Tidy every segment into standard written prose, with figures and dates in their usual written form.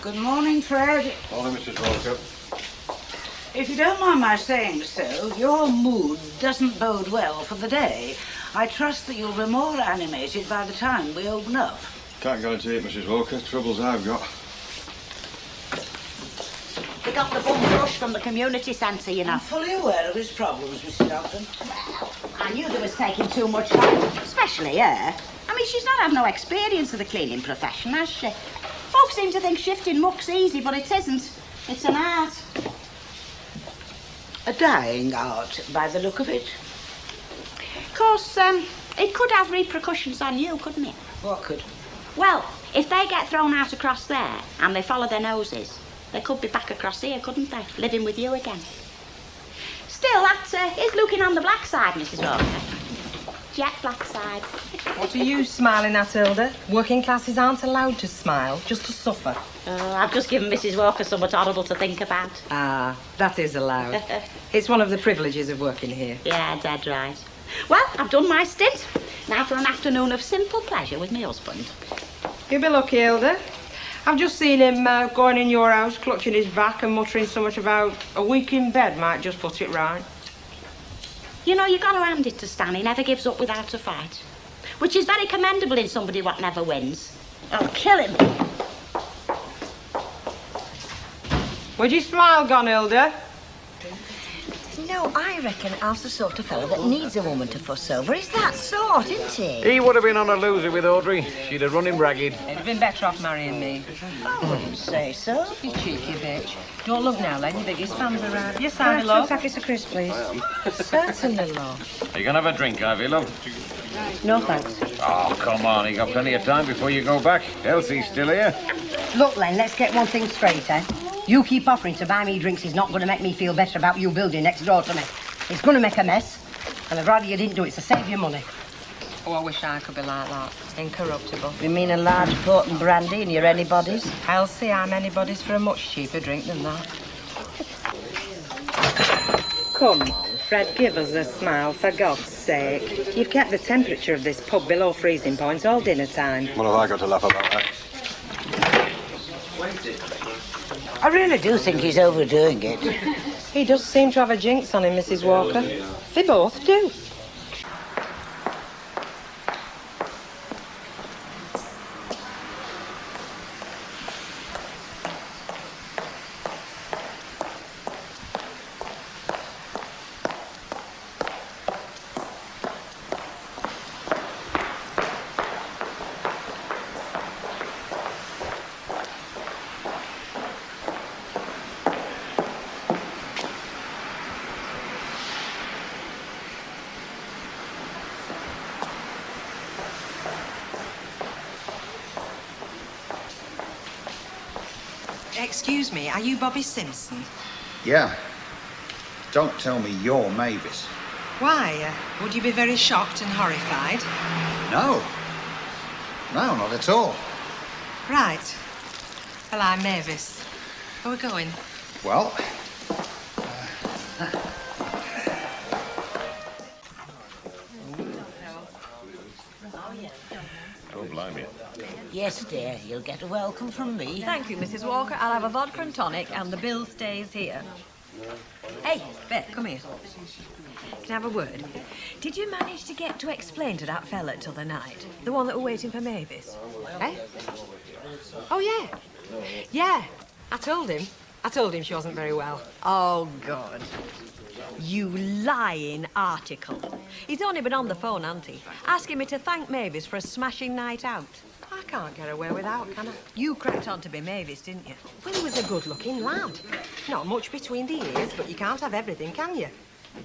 Good morning, Fred. Morning, Mrs. Walker. If you don't mind my saying so, your mood doesn't bode well for the day. I trust that you'll be more animated by the time we open up. Can't guarantee it, Mrs. Walker. Troubles I've got. He got the bum rush from the community centre, you know. I'm fully aware of his problems, Mr. Dobson. Well, I knew they was taking too much time, especially her. I mean, she's not had no experience of the cleaning profession, has she? Folks seem to think shifting muck's easy, but it isn't. It's an art. A dying art, by the look of it. Of course, it could have repercussions on you, couldn't it? What could? Well, if they get thrown out across there and they follow their noses, they could be back across here, couldn't they? Living with you again. Still, that is looking on the black side, Mrs. Walker. Jet black side. What are you smiling at, Hilda? Working classes aren't allowed to smile, just to suffer. I've just given Mrs. Walker somewhat horrible to think about. Ah, that is allowed. It's one of the privileges of working here. Yeah, dead right. Well, I've done my stint. Now for an afternoon of simple pleasure with my husband. You'll be lucky, Hilda. I've just seen him going in your house, clutching his back and muttering so much about a week in bed might just put it right. You know, you got to hand it to Stan. He never gives up without a fight. Which is very commendable in somebody what never wins. I'll kill him. Where'd your smile gone, Hilda? No, I reckon Al's the sort of fellow that needs a woman to fuss over. He's that sort, isn't he? He would have been on a loser with Audrey. She'd have run him ragged. He'd have been better off marrying me. I wouldn't say so. You cheeky bitch. Don't look now, Len. Your biggest fans arrived. Yes, Ivy, love. Packets of crisps, please. Certainly, love. Are you going to have a drink, Ivy, love? No, thanks. Oh, come on. You got plenty of time before you go back. Elsie's still here. Look, Len, let's get one thing straight, eh? You keep offering to buy me drinks is not going to make me feel better about you building next door to me. It's going to make a mess, and I'd rather you didn't do it to save your money. Oh, I wish I could be like that. Incorruptible. You mean a large port and brandy and you're anybody's? Elsie, I'm anybody's for a much cheaper drink than that. Come on, Fred, give us a smile, for God's sake. You've kept the temperature of this pub below freezing point all dinner time. What have I got to laugh about that? I really do think he's overdoing it. He does seem to have a jinx on him, Mrs. Walker. They both do. Excuse me, are you Bobby Simpson? Yeah. Don't tell me you're Mavis. Why? Would you be very shocked and horrified? No. No, not at all. Right. Well, I'm Mavis. Where are we going? Well... Oh, blimey. Yes, dear, you'll get a welcome from me. Thank you, Mrs. Walker. I'll have a vodka and tonic, and the bill stays here. Hey, Beth, come here. Can I have a word? Did you manage to get to explain to that fella t'other night? The one that were waiting for Mavis? Eh? Oh, yeah. Yeah, I told him. I told him she wasn't very well. Oh, good. You lying article. He's only been on the phone, hasn't he? Asking me to thank Mavis for a smashing night out. I can't get away without, can I? You cracked on to be Mavis, didn't you? Well, he was a good-looking lad. Not much between the ears, but you can't have everything, can you?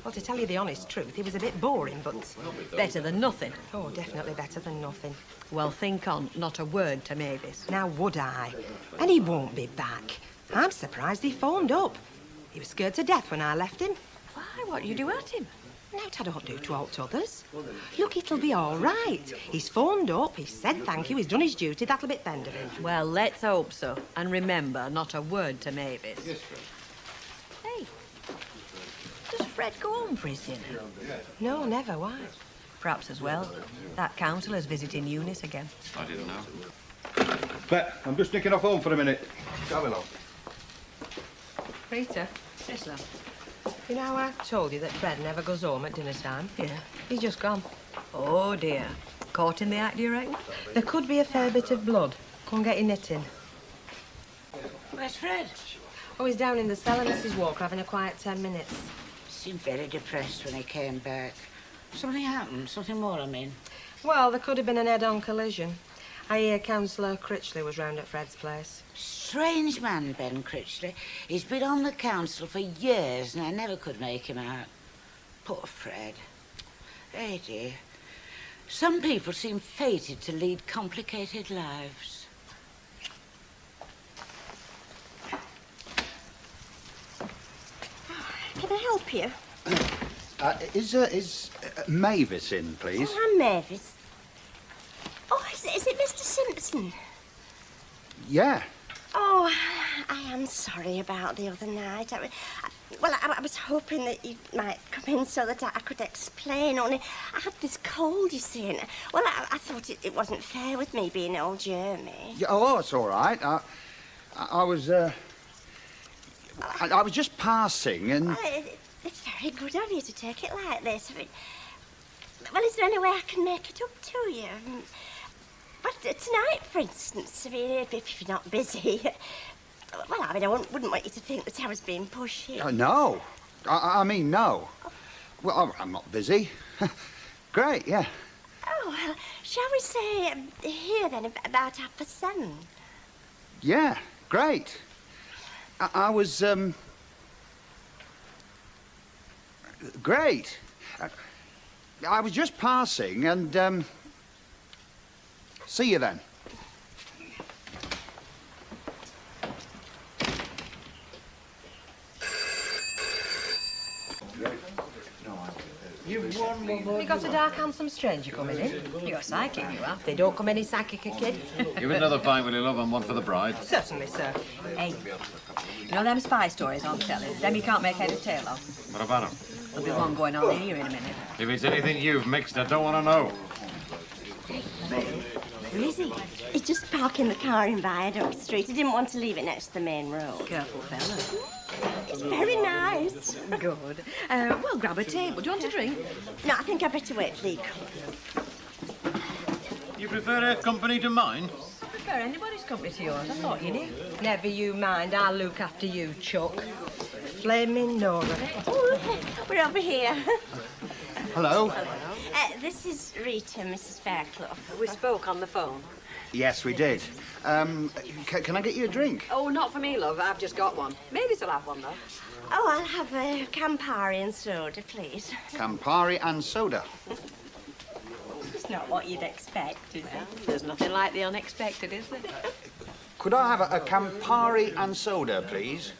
Well, to tell you the honest truth, he was a bit boring, but... Better than nothing. Oh, definitely better than nothing. Well, think on. Not a word to Mavis. Now, would I? And he won't be back. I'm surprised he phoned up. He was scared to death when I left him. Why? What you do at him? Nought I don't do to alt others. Look, it'll be all right. He's phoned up, he's said thank you, he's done his duty, that'll be the end of him. Well, let's hope so. And remember, not a word to Mavis. Yes, Fred. Hey, does Fred go home for his dinner? No, never, why? Perhaps as well. That counsellor's visiting Eunice again. I didn't know. Bet, I'm just nicking off home for a minute. Come along. Rita, Yes, love. you know I told you that Fred never goes home at dinner time? Yeah. He's just gone. Oh, dear. Caught in the act, do you reckon? There could be a fair bit of blood. Go and get your knitting. Where's Fred? Oh, he's down in the cellar, Mrs. Walker, having a quiet 10 minutes. Seemed very depressed when he came back. Something happened, something more, I mean. Well, there could have been an head-on collision. I hear Councillor Critchley was round at Fred's place. Strange man, Ben Critchley. He's been on the council for years and I never could make him out. Poor Fred. Eh, dear. Some people seem fated to lead complicated lives. Can I help you? Is Mavis in, please? Oh, I'm Mavis. Oh, is it Mr. Simpson? Yeah. Oh, I am sorry about the other night. I was hoping that you might come in so that I could explain, only I had this cold, you see, and, well, I thought it wasn't fair with me being old Jeremy. Yeah, oh, it's all right. I was just passing and... Well, it's very good of you to take it like this. I mean, well, is there any way I can make it up to you? But tonight, for instance, I mean, if you're not busy... Well, I mean, I wouldn't want you to think that I was being pushy. no. I mean, no. Well, I'm not busy. Great, yeah. Oh, well, shall we say here, then, about 7:30? Yeah, great. I was, great. I was just passing and, see you then. You got a dark, handsome stranger coming in? You're psychic, you are. They don't come any psychic a kid. Give it another pint, will you, love, and one for the bride. Certainly, sir. Hey, you know them spy stories on telly? Them you can't make head or tail of. What about him? There'll be one going on here in a minute. If it's anything you've mixed, I don't want to know. Where is he? He's just parking the car in Viaduct Street. He didn't want to leave it next to the main road. Careful fella. It's very nice. Good. Well, grab a table. Do you want a drink? No, I think I'd better wait till he comes. You prefer her company to mine? I prefer anybody's company to yours. I thought you knew. Never you mind, I'll look after you, Chuck. Flaming Nora. Oh, we're over here. Hello. This is Rita, Mrs. Fairclough. We spoke on the phone. Yes, we did. Can I get you a drink? Oh, not for me, love. I've just got one. Mavis will have one, though. Oh, I'll have a Campari and soda, please. Campari and soda. It's not what you'd expect, is it? There's nothing like the unexpected, is there? Could I have a Campari and soda, please?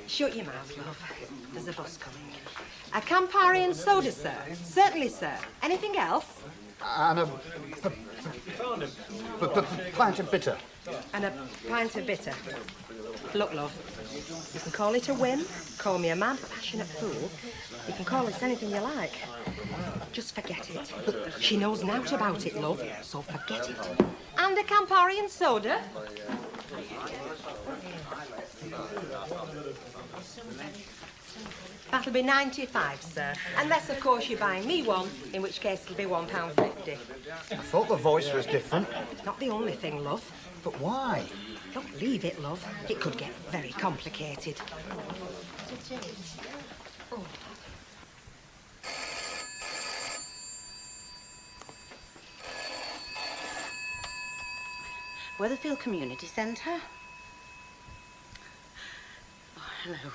Shut your mouth, love. There's a bus coming. A Campari and soda, sir. Certainly, sir. Anything else? And a pint of bitter. And a pint of bitter. Look, love, you can call it a whim, call me a mad, passionate fool. You can call it anything you like. Just forget it. She knows naught about it, love, so forget it. And a Campari and soda. That'll be 95, sir. Unless, of course, you're buying me one, in which case it'll be £1.50. I thought the voice was different. Not the only thing, love. But why? Don't leave it, love. It could get very complicated. Oh. Weatherfield Community Centre. Oh, hello.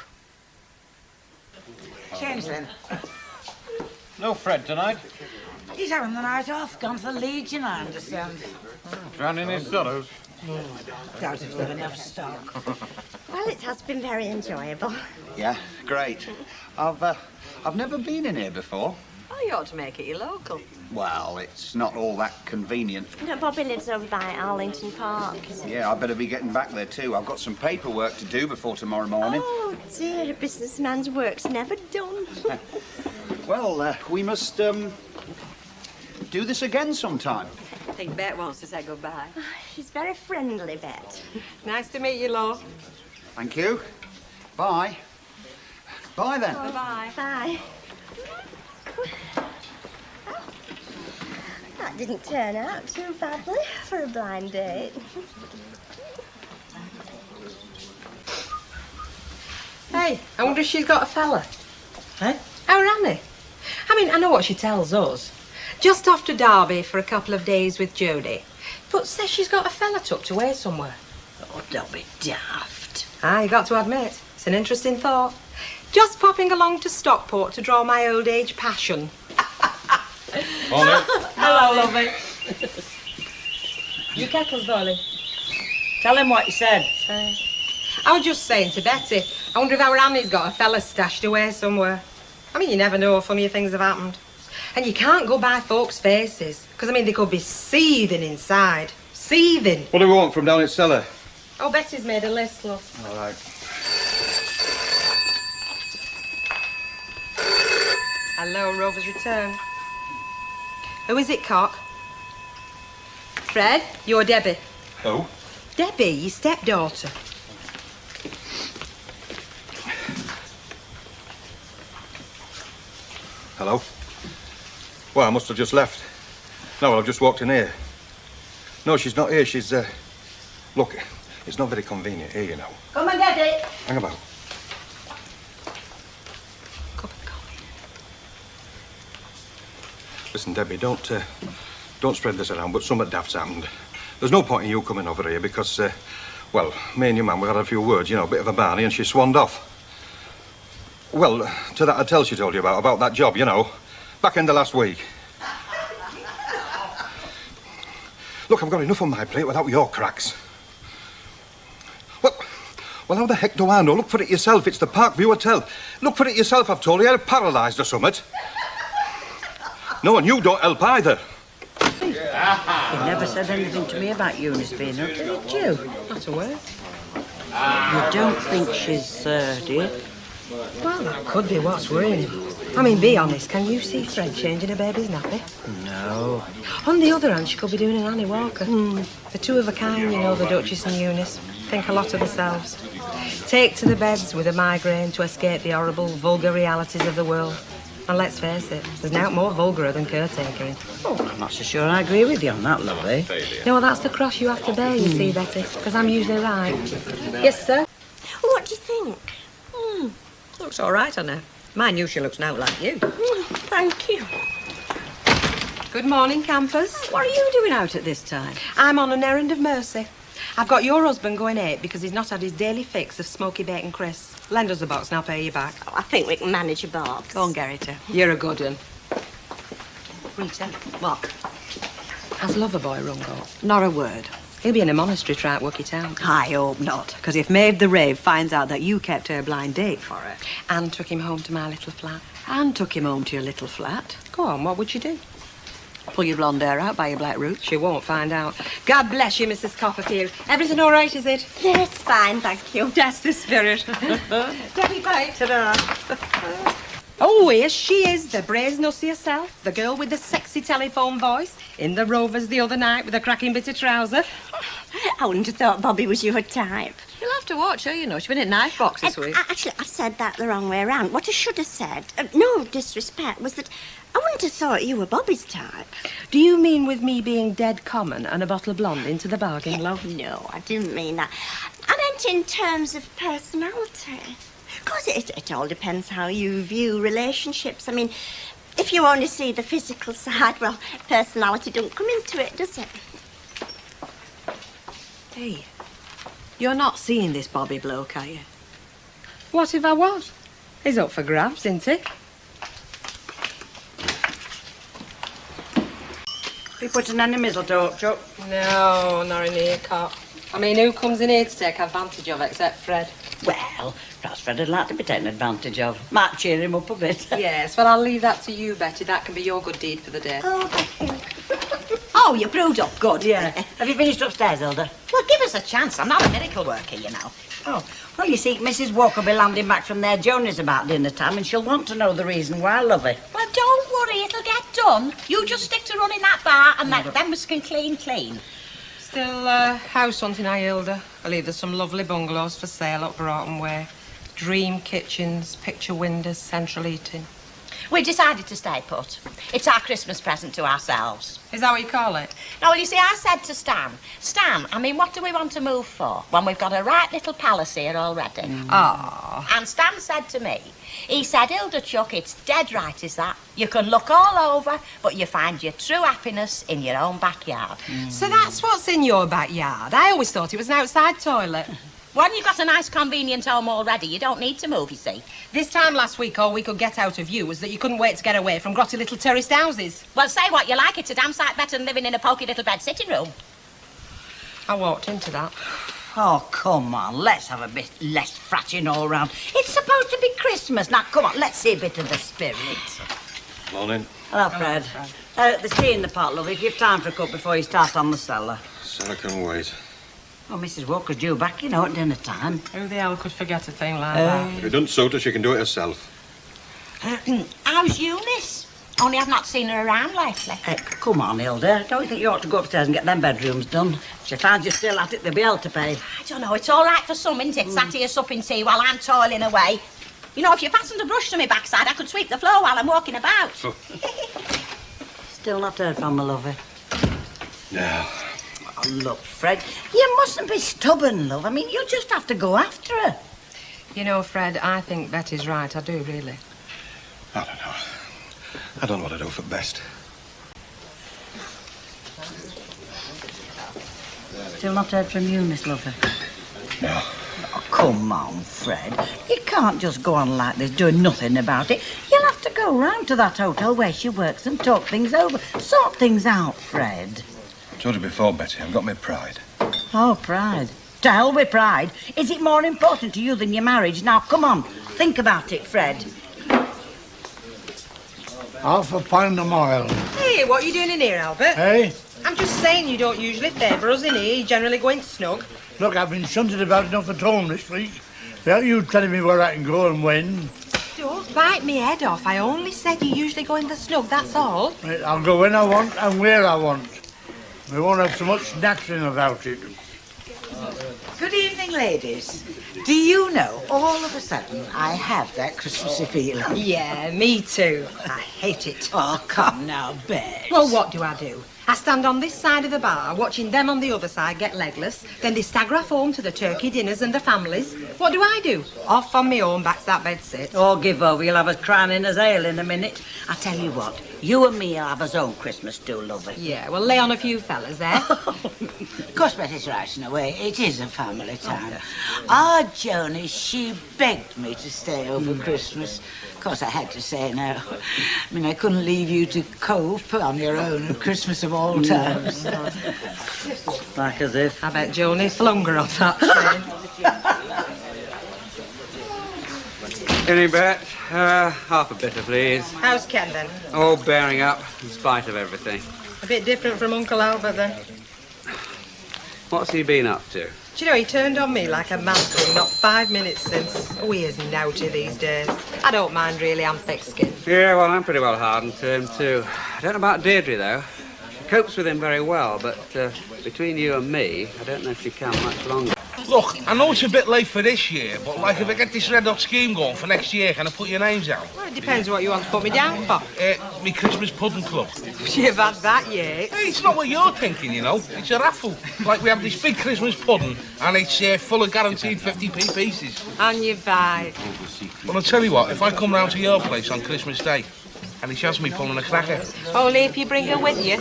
Change then. No Fred tonight. He's having the night off. Gone to the Legion, I understand. Drowning his sorrows. Doubt if they've enough stock. Well, it has been very enjoyable. Yeah, great. I've never been in here before. Oh, you ought to make it your local. Well, it's not all that convenient. No, Bobby lives over by Arlington Park. Yeah, I better be getting back there too. I've got some paperwork to do before tomorrow morning. Oh, dear, a businessman's work's never done. Well, we must do this again sometime. think Bet wants to say goodbye. She's very friendly, Bet. Nice to meet you, love. Thank you. Bye. Bye, then. Bye-bye. Bye. That didn't turn out too badly for a blind date. Hey, I wonder if she's got a fella. Huh? Our Annie. I mean, I know what she tells us. Just off to Derby for a couple of days with Jodie. But says she's got a fella tucked away somewhere. Oh, don't be daft. Ah, you got to admit, it's an interesting thought. Just popping along to Stockport to draw my old age passion. Morning. Hello, lovey. Your kettle's boiling. Tell him what you said. I was just saying to Betty, I wonder if our Annie's got a fella stashed away somewhere. I mean, you never know, funnier things have happened. And you can't go by folks' faces, because, I mean, they could be seething inside. Seething. What do we want from down at cellar? Oh, Betty's made a list, love. All right. Hello, Rovers return. Who is it, Cock? Fred, you're Debbie. Who? Debbie, your stepdaughter. Hello? Well, I must have just left. No, well, I've just walked in here. No, she's not here. She's, Look, it's not very convenient here, you know. Come and get it. Hang about. Cup of coffee. Listen, Debbie, don't spread this around, but something daft's happened. There's no point in you coming over here because, well, me and your man, we had a few words, you know, a bit of a barney, and she swanned off. Well, to that hotel she told you about that job, you know, back in the last week. Look, I've got enough on my plate without your cracks. Well, how the heck do I know? Look for it yourself. It's the Parkview Hotel. Look for it yourself, I've told you. You're paralysed or something. No, and you don't help either. He never said anything to me about Eunice being up, did you? Not a word. You don't think she's, do you? Well, that could be what's worrying him. I mean, be honest, can you see Fred changing a baby's nappy? No. On the other hand, she could be doing an Annie Walker. The two of a kind, you know, the Duchess and Eunice. Think a lot of themselves. Take to the beds with a migraine to escape the horrible, vulgar realities of the world. And let's face it, there's naught more vulgar than caretaking. Oh, I'm not so sure I agree with you on that, lovey. No, that's the cross you have to bear, you see, Betty, because I'm usually right. Yes, sir? What do you think? Looks all right on her. Mine knew she looks now like you. Thank you. Good morning, campers. What are you doing out at this time? I'm on an errand of mercy. I've got your husband going 8 because he's not had his daily fix of smoky bacon crisps. Lend us the box and I'll pay you back. Oh, I think we can manage a box. Go on, Gerrit. You're a good one. Rita. What? Has Loverboy rung up? Not a word. He'll be in a monastery try at Wucky Town. I hope not, because if Maeve the Rave finds out that you kept her blind date for her... And took him home to my little flat. And took him home to your little flat... Go on, what would you do? Pull your blonde hair out by your black roots. She won't find out. God bless you, Mrs. Copperfield. Everything all right, is it? Yes, fine, thank you. That's the spirit. Debbie, bye. Ta-da. Oh, here she is, the brazen hussy herself, the girl with the sexy telephone voice, in the Rovers the other night with a cracking bit of trouser. I wouldn't have thought Bobby was your type. You'll have to watch her, you know. She's been in knife box this week. Actually, I said that the wrong way around. What I should have said, no disrespect, was that I wouldn't have thought you were Bobby's type. Do you mean with me being dead common and a bottle of blonde into the bargain, love? No, I didn't mean that. I meant in terms of personality. Of course, it all depends how you view relationships. I mean, if you only see the physical side, well, personality don't come into it, does it? Hey, you're not seeing this Bobby bloke, are you? What if I was? He's up for grabs, isn't he? We putting any mistletoe up, Chuck? No, not in here, Cop. I mean, who comes in here to take advantage of except Fred? Well, perhaps Fred would like to be taken advantage of. Might cheer him up a bit. Yes, well, I'll leave that to you, Betty. That can be your good deed for the day. Oh, thank you. Oh, you brewed up good. Yeah. Have you finished upstairs, Hilda? Well, give us a chance. I'm not a miracle worker, you know. Oh, well, you see, Mrs. Walker will be landing back from their journeys about dinner time, and she'll want to know the reason why, lovey. Well, don't worry, it'll get done. You just stick to running that bar and let them can clean. Still house hunting, Hilda. I believe there's some lovely bungalows for sale up Broughton Way. Dream kitchens, picture windows, central heating. We decided to stay put. It's our Christmas present to ourselves. Is that what you call it? No, well, you see, I said to Stan, I mean, what do we want to move for when we've got a right little palace here already? Ah. And Stan said to me, he said, Hilda Chuck, it's dead right, is that? You can look all over, but you find your true happiness in your own backyard. So that's what's in your backyard? I always thought it was an outside toilet. When you've got a nice convenient home already, you don't need to move, you see. This time last week, all we could get out of you was that you couldn't wait to get away from grotty little terraced houses. Well, say what you like, it's a damn sight better than living in a poky little bed sitting room. I walked into that. Oh, come on, let's have a bit less fratting all round. It's supposed to be Christmas. Now, come on, let's see a bit of the spirit. Morning. Hello, Fred. There's tea in the pot, love, if you've time for a cup before you start on the cellar. So I can wait. Oh, Mrs. Walker's due back, you know, at dinner time. Who the hell could forget a thing like that? If you done so, she can do it herself. How's Eunice? Only I've not seen her around lately. Come on, Hilda. Don't you think you ought to go upstairs and get them bedrooms done? If she finds you still at it, they'll be hell to pay. I don't know, it's all right for some, isn't it? Sat here supping tea while I'm toiling away. You know, if you fastened a brush to my backside, I could sweep the floor while I'm walking about. Still not heard from my lover. No. Oh, look, Fred, you mustn't be stubborn, love. I mean, you just have to go after her. You know, Fred, I think Betty's right. I do, really. I don't know. I don't know what to do for best. Still not heard from you, Miss Lover? No. Oh, come on, Fred. You can't just go on like this, doing nothing about it. You'll have to go round to that hotel where she works and talk things over. Sort things out, Fred. I told you before, Betty, I've got my pride. Oh, pride. To hell with pride. Is it more important to you than your marriage? Now, come on. Think about it, Fred. £1/2 a mile. Hey, what are you doing in here, Albert? Hey? I'm just saying you don't usually favour us in here. You generally go in snug. Look, I've been shunted about enough at home this week. Without you telling me where I can go and when. Don't bite me head off. I only said you usually go in the snug, that's all. Right, I'll go when I want and where I want. We won't have so much nattering about it. Good evening, ladies. Do you know, all of a sudden, I have that Christmassy feeling. Yeah, me too. I hate it. Oh, come now, Bess. Well, what do? I stand on this side of the bar, watching them on the other side get legless. Then they stagger off home to the turkey dinners and the families. What do? Off on my own, back to that bed sit. Oh, give over. You'll have us crying in us ale in a minute. I tell you what, you and me will have us own Christmas too, lovey. Yeah, we'll lay on a few fellas, eh? Of course, Betty's right in a way. It is a family time. Our Joni, she begged me to stay over Christmas. Of course, I had to say no. I mean, I couldn't leave you to cope on your own at Christmas of all times. Like as if. I bet Joni flung her off that train. Any bet? Half a bitter, please. How's Ken, then? Oh, bearing up, in spite of everything. A bit different from Uncle Albert, then. What's he been up to? Do you know, he turned on me like a man thing not 5 minutes since. Oh, he is naughty these days. I don't mind, really. I'm thick-skinned. Yeah, well, I'm pretty well hardened to him, too. I don't know about Deirdre, though. Copes with him very well, but between you and me, I don't know if she can much longer. Look, I know it's a bit late for this year, but, like, if I get this red hot scheme going for next year, can I put your names out? Well, it depends what you want to put me down for. Me Christmas Pudding Club. You've had that, yeah. Hey, it's not what you're thinking, you know. It's a raffle. Like, we have this big Christmas pudding, and it's full of guaranteed 50p pieces. And you buy. Well, I'll tell you what, if I come round to your place on Christmas Day, and he shows me pulling a cracker. Only if you bring her with you.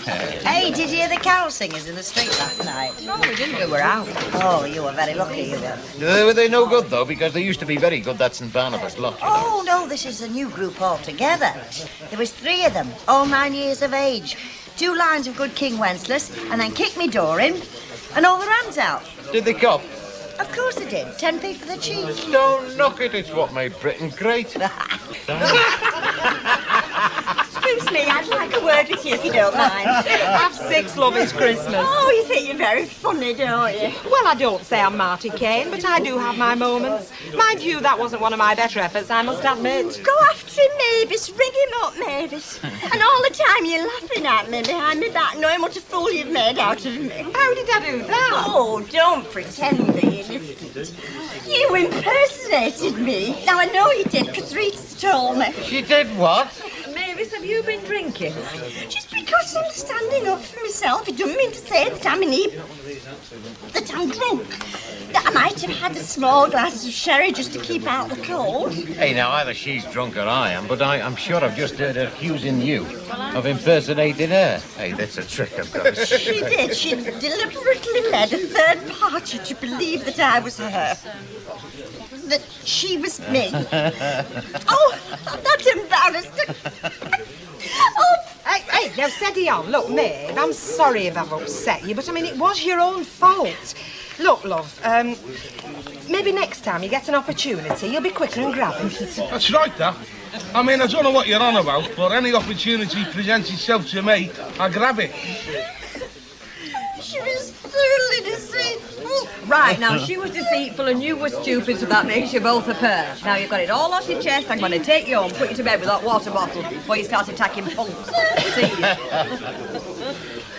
Hey, did you hear the carol singers in the street last night? No, we didn't. We were out. Oh, you were very lucky, you were. Were they no good, though? Because they used to be very good, that St. Barnabas lot. Oh, no, this is a new group altogether. There was 3 of them, all 9 years of age. 2 lines of good King Wenceslas, and then kick me door in, and all their hands out. Did they cop? Of course they did. 10p for the cheek. Don't knock it. It's what made Britain great. Spruce Granny, I'd like a word with you if you don't mind. Have 6, love, it's Christmas. Oh, you think you're very funny, don't you? Well, I don't say I'm Marty Kane, but I do have my moments. Mind you, that wasn't one of my better efforts, I must admit. Go after him, Mavis. Ring him up, Mavis. And all the time you're laughing at me behind my back, knowing what a fool you've made out of me. How did I do that? Oh, don't pretend that you listened. You impersonated me. Now, I know you did, because Rita's told me. She did what? Mavis, have you been drinking? Just because I'm standing up for myself, it doesn't mean to say that that I'm drunk. That I might have had a small glass of sherry just to keep out the cold. Hey, now, either she's drunk or I am, but I'm sure I've just heard her accusing you of impersonating her. Hey, that's a trick, of course. She did. She deliberately led a third party to believe that I was her. That she was me. Oh, I'm not embarrassed. Oh, Hey, now steady on. Look, Maeve, I'm sorry if I've upset you, but I mean, it was your own fault. Look, love, maybe next time you get an opportunity, you'll be quicker and grab him. That's right, that. I mean, I don't know what you're on about, but any opportunity presents itself to me, I grab it. she was thoroughly deceitful. Right, now, she was deceitful and you were stupid, so that makes you both a pair. Now, you've got it all off your chest. I'm going to take you home, put you to bed with that water bottle before you start attacking punks. See you.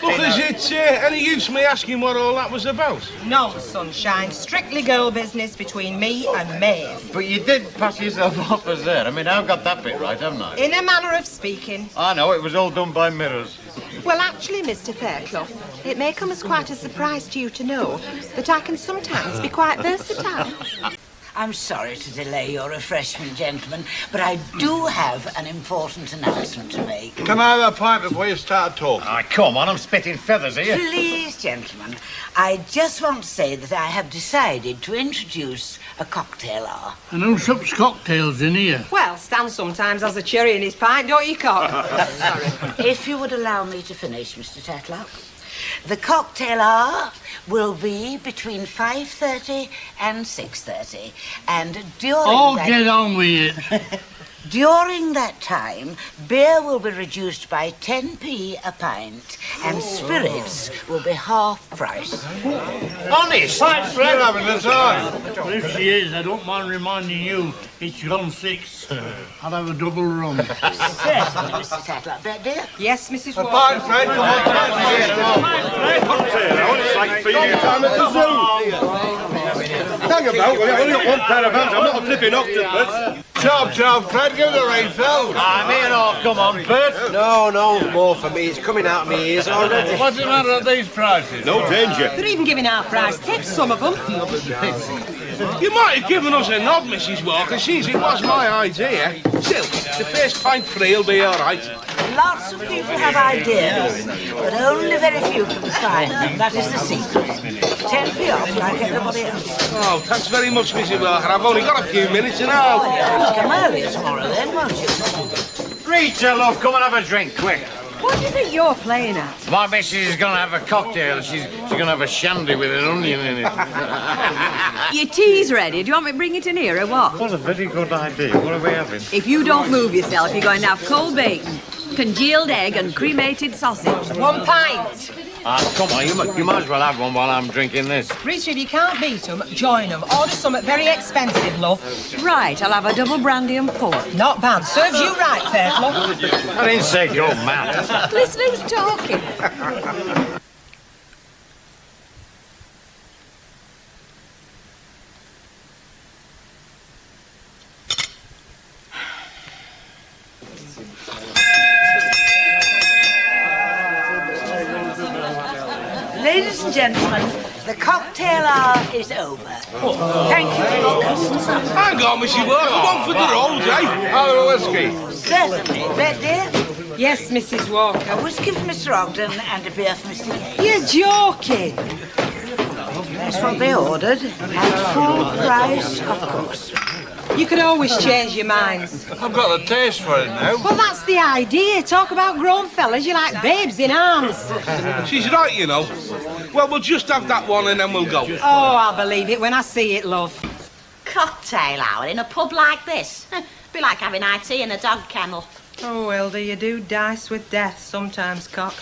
Look, is it any use me asking what all that was about? No, sunshine. Strictly girl business between me and Maeve. But you did pass yourself off as her. I mean, I've got that bit right, haven't I? In a manner of speaking. I know, it was all done by mirrors. Well, actually, Mr. Fairclough, it may come as quite a surprise to you to know that I can sometimes be quite versatile. I'm sorry to delay your refreshment, gentlemen, but I do have an important announcement to make. Can I have a pint before you start talking? Ah, come on, I'm spitting feathers here. Please, gentlemen, I just want to say that I have decided to introduce a cocktail hour. And who sups cocktails in here? Well, Stan sometimes has a cherry in his pint, don't you, Cock? Sorry. If you would allow me to finish, Mr. Tetlock. The cocktail hour will be between 5:30 and 6:30, and during Get on with it. During that time, beer will be reduced by 10p a pint, and spirits will be half price. Honest? Thanks, Fred, having the time. Well, if she is, I don't mind reminding you, it's gone 6. I'll have a double rum. Certainly, Mr. Tetlock. But dear? Yes, Mrs. A Walker. pint, Fred, come on. Fred, it's like feeding time at the zoo. Hang about, we've only got one pair of hands. I'm not a flipping octopus. Chop, Fred, give the refill. I'm here, oh, come on, Bert. No, more for me. It's coming out of my ears already. What's the matter with these prices? No danger. They're even giving our price tips, some of them. You might have given us a nod, Mrs. Walker, since it was my idea. Still, the first pint free will be all right. Lots of people have ideas, but only very few can find them. That is the secret. 10p off like everybody else. Oh, thanks very much, Mrs. Walker. I've only got a few minutes and all. Oh, yeah, come early tomorrow then, won't you? Rita, love, come and have a drink, quick. What do you think you're playing at? My missus is going to have a cocktail. She's going to have a shandy with an onion in it. Your tea's ready. Do you want me to bring it in here or what? What a very good idea. What are we having? If you don't move yourself, you're going to have cold bacon, congealed egg and cremated sausage. 1 pint. Ah, come on, you might as well have one while I'm drinking this. Rita, if you can't beat them, join them. Order something very expensive, love. Right, I'll have a double brandy and port. Not bad. Serves you right, Fairclough. I didn't say you're mad. Listen who's talking. Ladies and gentlemen, the cocktail hour is over. Thank you for your custom. Hang on, Mrs. Walker. One for the road, eh? Have a whiskey. Certainly. Red dear? Yes, Mrs. Walker. A whiskey for Mr. Ogden and a beer for Mr. Kane. You're joking. That's what they ordered. At full price, of course. You can always change your minds. I've got the taste for it now. Well, that's the idea. Talk about grown fellas. You're like babes in arms. She's right, you know. Well, we'll just have that one and then we'll go. Oh, I'll believe it when I see it, love. Cocktail hour in a pub like this? Be like having IT in a dog kennel. Oh, Hilda, you do dice with death sometimes, cock.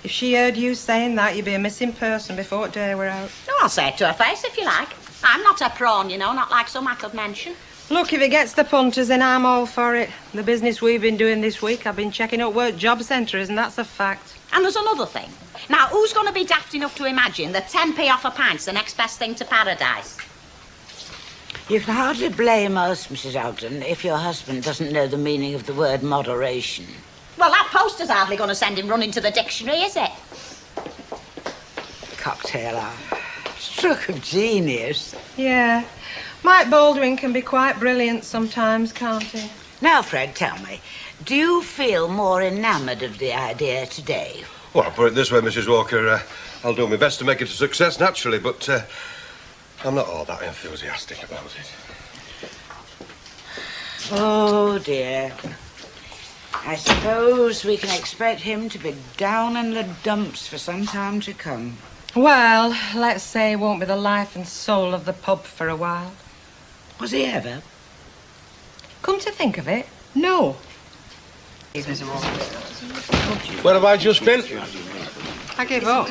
If she heard you saying that, you'd be a missing person before day were out. No, I'll say it to her face if you like. I'm not a prawn, you know, not like some I could mention. Look, if it gets the punters, then I'm all for it. The business we've been doing this week, I've been checking up work job centres, and that's a fact. And there's another thing. Now, who's going to be daft enough to imagine that 10p off a pint's the next best thing to paradise? You can hardly blame us, Mrs. Ogden, if your husband doesn't know the meaning of the word moderation. Well, that poster's hardly going to send him running to the dictionary, is it? Cocktail hour. Stroke of genius. Yeah. Mike Baldwin can be quite brilliant sometimes, can't he? Now, Fred, tell me, do you feel more enamoured of the idea today? Well, I'll put it this way, Mrs. Walker. I'll do my best to make it a success, naturally, but I'm not all that enthusiastic about it. Oh, dear. I suppose we can expect him to be down in the dumps for some time to come. Well, let's say he won't be the life and soul of the pub for a while. Was he ever? Come to think of it, no. Where have I just been? I gave up.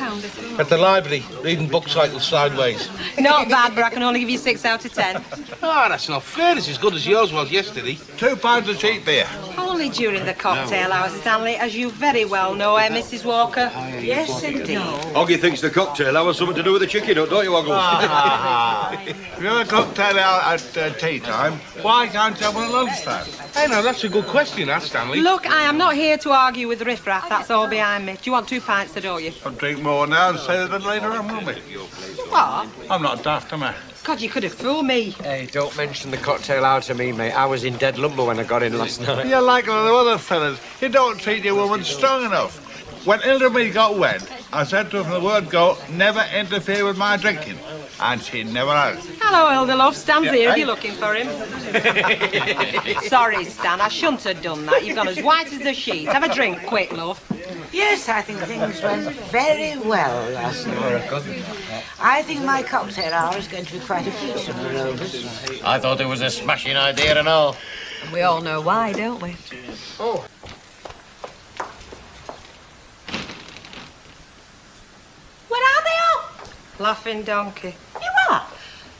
At the library, reading book cycles sideways. Not bad, but I can only give you 6 out of 10. Oh, that's not fair. It's as good as yours was yesterday. £2 of cheap beer. Only during the cocktail hour, Stanley, as you very well know, Mrs. Walker? Yes, indeed. Oggy thinks the cocktail hour's something to do with the chicken nut, don't you, Oggles? If you're a cocktail out at tea time, why can't you have one at lunchtime? Hey, now, that's a good question, that, Stanley. Look, I am not here to argue with riffraff. That's all behind me. Do you want 2 pints, don't you? I'll drink more now and say that later on, will we? What? I'm not daft, am I? God, you could have fooled me. Hey, don't mention the cocktail hour to me, mate. I was in dead lumber when I got in last night. You're like all the other fellas. You don't treat your woman strong enough. When Hilda and me got wed, I said to her from the word go, never interfere with my drinking. And she never has. Hello, Hilda, love. Stan's Yeah, here if hey. you're looking for him. Sorry, Stan, I shouldn't have done that. You've gone as white as the sheet. Have a drink, quick, love. Yes, I think things went very well last night. I think my cocktail hour is going to be quite a feature for Rovers. I thought it was a smashing idea and all. And we all know why, don't we? Oh. Where are they all? Laughing donkey. You are?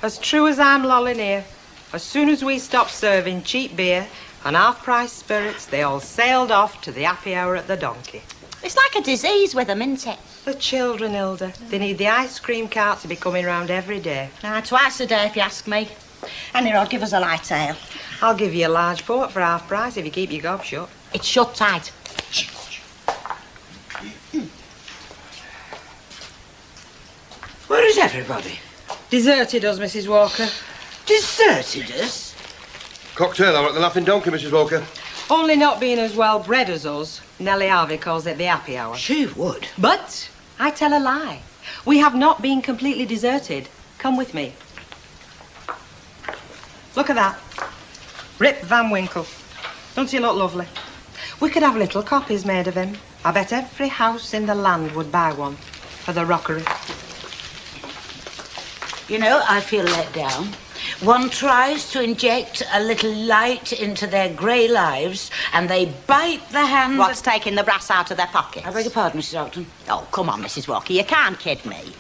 As true as I'm lolling here, as soon as we stopped serving cheap beer and half-price spirits, they all sailed off to the happy hour at the Donkey. It's like a disease with them, isn't it? The children, Hilda. They need the ice cream cart to be coming round every day. Twice a day, if you ask me. And here, I'll give us a light ale. I'll give you a large port for half price if you keep your gob shut. It's shut tight. Where is everybody? Deserted us, Mrs. Walker. Deserted us? Cocktail hour at the Laughing Donkey, Mrs. Walker. Only not being as well bred as us, Nellie Harvey calls it the happy hour. She would. But I tell a lie. We have not been completely deserted. Come with me. Look at that. Rip Van Winkle. Don't he look lovely? We could have little copies made of him. I bet every house in the land would buy one for the rockery. You know, I feel let down. One tries to inject a little light into their grey lives, and they bite the hand. What's taking the brass out of their pockets? I beg your pardon, Mrs. Ogden. Oh, come on, Mrs. Walker, you can't kid me.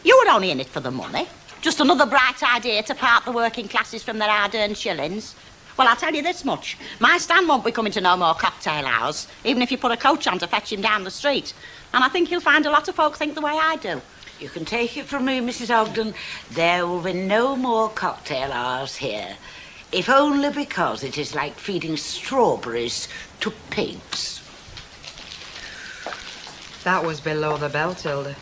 You were only in it for the money. Just another bright idea to part the working classes from their hard-earned shillings. Well, I'll tell you this much. My Stan won't be coming to no more cocktail hours, even if you put a coach on to fetch him down the street. And I think he'll find a lot of folk think the way I do. You can take it from me, Mrs. Ogden, there will be no more cocktail hours here. If only because it is like feeding strawberries to pigs. That was below the belt, Hilda.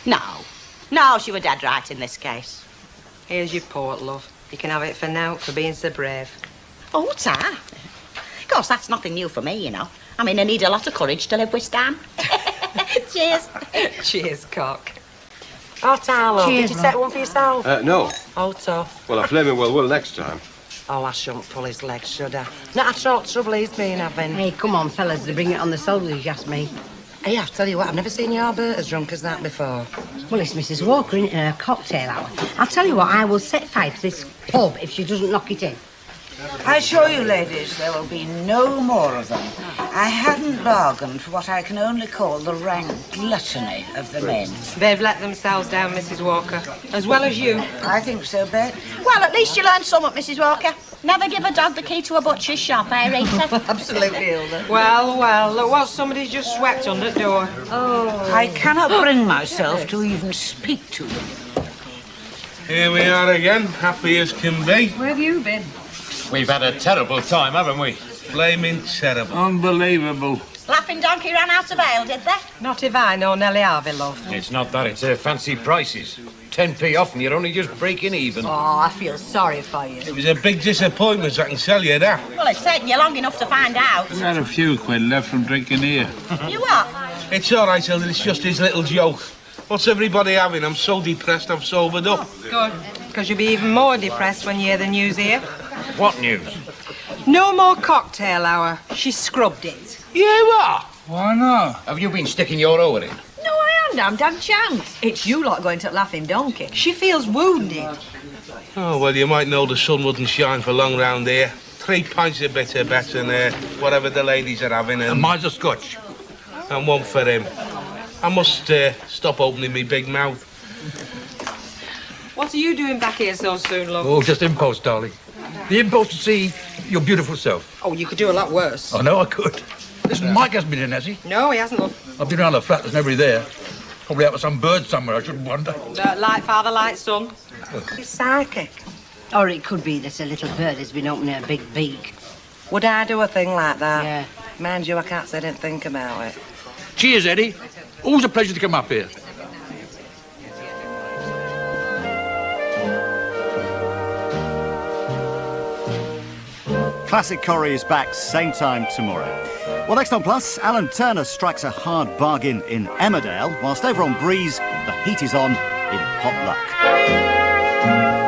No, she were dead right in this case. Here's your port, love. You can have it for now, for being so brave. Oh, what's that? Of course, that's nothing new for me, you know. I mean, I need a lot of courage to live with Stan. Cheers. Cheers, cock. Oh, Tarlo, Cheers, did you love. take one for yourself? No. Oh, tough. Well, I flaming well will next time. Oh, I shouldn't pull his legs, should I? Not at all trouble he's been having. Hey, come on, fellas, they bring it on the shoulders, you ask me. Hey, I'll tell you what, I've never seen your Bert as drunk as that before. Well, it's Mrs. Walker in her cocktail hour. I'll tell you what, I will set fire to this pub if she doesn't knock it in. I assure you, ladies, there will be no more of them. I hadn't bargained for what I can only call the rank gluttony of the men. They've let themselves down, Mrs. Walker, as well as you. I think so, Bet. Well, at least you learned something, Mrs. Walker. Never give a dog the key to a butcher's shop, eh, Rita? Absolutely, Hilda. Well, well, look what somebody's just swept under the door. Oh. I cannot bring myself to even speak to them. Here we are again, happy as can be. Where have you been? We've had a terrible time, haven't we? Flaming terrible. Unbelievable. Laughing Donkey ran out of ale, did they? Not if I know Nellie Harvey, love. It's not that, it's fancy prices. 10p off and you're only just breaking even. Oh, I feel sorry for you. It was a big disappointment, I can tell you that. Well, it's taken you long enough to find out. We had a few quid left from drinking here. You what? It's all right, Hilda, it's just his little joke. What's everybody having? I'm so depressed I've sobered up. Good, because you'll be even more depressed when you hear the news here. What news? No more cocktail hour. She scrubbed it. You are? Why not? Have you been sticking your oar in? No, I haven't had a chance. It's you lot going to Laughing Donkey. She feels wounded. Oh, well, you might know the sun wouldn't shine for long round here. 3 pints of bitter better than whatever the ladies are having. And mine's a scotch. And one for him. I must stop opening me big mouth. What are you doing back here so soon, love? Oh, just impulse, darling. The impulse to see your beautiful self. Oh, you could do a lot worse. I know I could. Listen, Mike hasn't been in, has he? No, he hasn't, love. I've been around the flat, there's nobody there. Probably out with some bird somewhere, I shouldn't wonder. Like father, like son. He's psychic. Or it could be that a little bird has been opening a big beak. Would I do a thing like that? Yeah. Mind you, I can't say I didn't think about it. Cheers, Eddie. Always a pleasure to come up here. Classic Corrie is back same time tomorrow. Well, next on Plus, Alan Turner strikes a hard bargain in Emmerdale, whilst over on Breeze, the heat is on in Pot Luck.